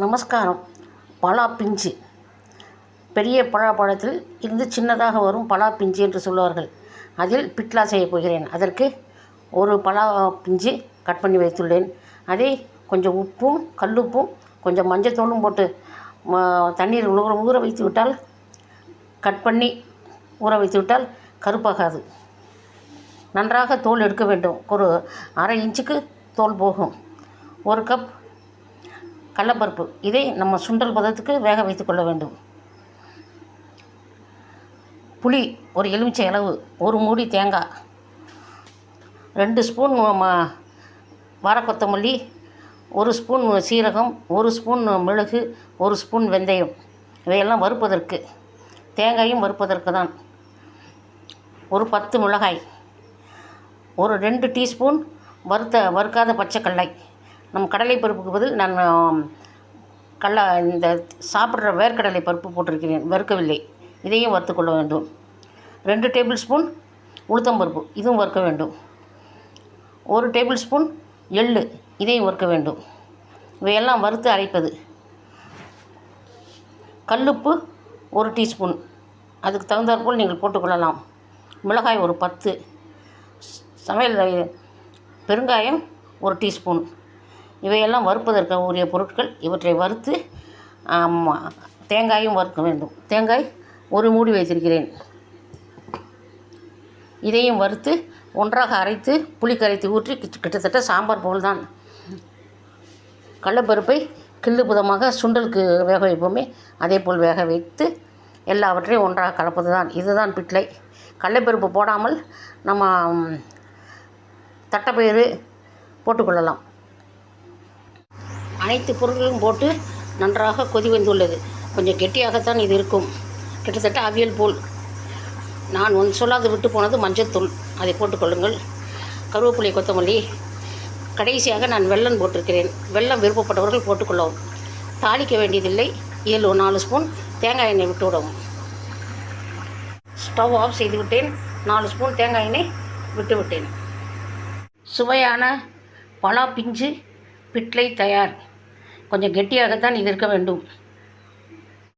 நமஸ்காரம். பலா பிஞ்சு. பெரிய பழத்தில் இருந்து சின்னதாக வரும் பலா பிஞ்சு என்று சொல்வார்கள். அதில் பிட்லா செய்ய போகிறேன். அதற்கு ஒரு பலா பிஞ்சு கட் பண்ணி வைத்துள்ளேன். அதை கொஞ்சம் உப்பும் கல்லுப்பும் கொஞ்சம் மஞ்சத்தூளும் போட்டு தண்ணீர் ஊற வைத்து விட்டால், கட் பண்ணி ஊற வைத்து விட்டால் கருப்பாகாது. நன்றாக தோல் எடுக்க வேண்டும். ஒரு அரை இன்ச்சுக்கு தோல் போகும். ஒரு கப் கடலைப்பருப்பு. இதை நம்ம சுண்டல் பதத்துக்கு வேக வைத்து கொள்ள வேண்டும். புளி ஒரு எலுமிச்சை அளவு, ஒரு மூடி தேங்காய், 2 ஸ்பூன் வார கொத்தமல்லி, 1 ஸ்பூன் சீரகம், 1 ஸ்பூன் மிளகு, 1 ஸ்பூன் வெந்தயம். இவையெல்லாம் வறுப்பதற்கு, தேங்காயும் வறுப்பதற்கு தான். ஒரு 10 மிளகாய், ஒரு 2 டீஸ்பூன் வறுக்காத பச்சைக்கடலை. நம்ம கடலை பருப்புக்கு பதில் நான் இந்த சாப்பிட்ற வேர்க்கடலை பருப்பு போட்டிருக்கிறேன், வறுக்கவில்லை. இதையும் வறுத்துக்கொள்ள வேண்டும். 2 டேபிள் ஸ்பூன் உளுத்தம்பருப்பு, இதுவும் வறுக்க வேண்டும். 1 டேபிள் ஸ்பூன் எள்ளு, இதையும் வறுக்க வேண்டும். இவையெல்லாம் வறுத்து அரைப்பது. கல்லுப்பு 1 டீஸ்பூன், அதுக்கு தகுந்தாற்போல் நீங்கள் போட்டுக்கொள்ளலாம். மிளகாய் ஒரு 10, சமையல் பெருங்காயம் 1 டீஸ்பூன். இவையெல்லாம் வறுப்பதற்கு உரிய பொருட்கள். இவற்றை வறுத்து தேங்காயும் வறுக்க வேண்டும். தேங்காய் ஒரு மூடி வைத்திருக்கிறேன். இதையும் வறுத்து ஒன்றாக அரைத்து புளி கரைத்து ஊற்றி கிட்டத்தட்ட சாம்பார் போல் தான். கடலைப்பருப்பை கிள்ளு புதமாக சுண்டலுக்கு வேக வைப்போமே, அதே போல் வேக வைத்து எல்லாவற்றையும் ஒன்றாக கலப்பது தான். இதுதான் பிட்லை. கடலைப்பருப்பு போடாமல் நம்ம தட்டைப்பயிறு போட்டுக்கொள்ளலாம். அனைத்து பொருட்களும் போட்டு நன்றாக கொதி வந்துள்ளது. கொஞ்சம் கெட்டியாகத்தான் இது இருக்கும், கிட்டத்தட்ட அவியல் போல். நான் சொல்லாது விட்டு போனது மஞ்சத்தூள், அதை போட்டுக்கொள்ளுங்கள். கருவேப்பிலை, கொத்தமல்லி. கடைசியாக நான் வெல்லம் போட்டிருக்கிறேன். வெல்லம் விருப்பப்பட்டவர்கள் போட்டுக்கொள்ளவும். தாளிக்க வேண்டியதில்லை. இதில் 4 ஸ்பூன் தேங்காய் எண்ணெய் விட்டு விடவும். ஸ்டவ் ஆஃப் செய்து விட்டேன். 4 ஸ்பூன் தேங்காய் எண்ணெய் விட்டு விட்டேன். சுவையான பலா பிஞ்சு பிட்லை தயார். கொஞ்சம் கெட்டியாகத்தான் இது இருக்க வேண்டும்.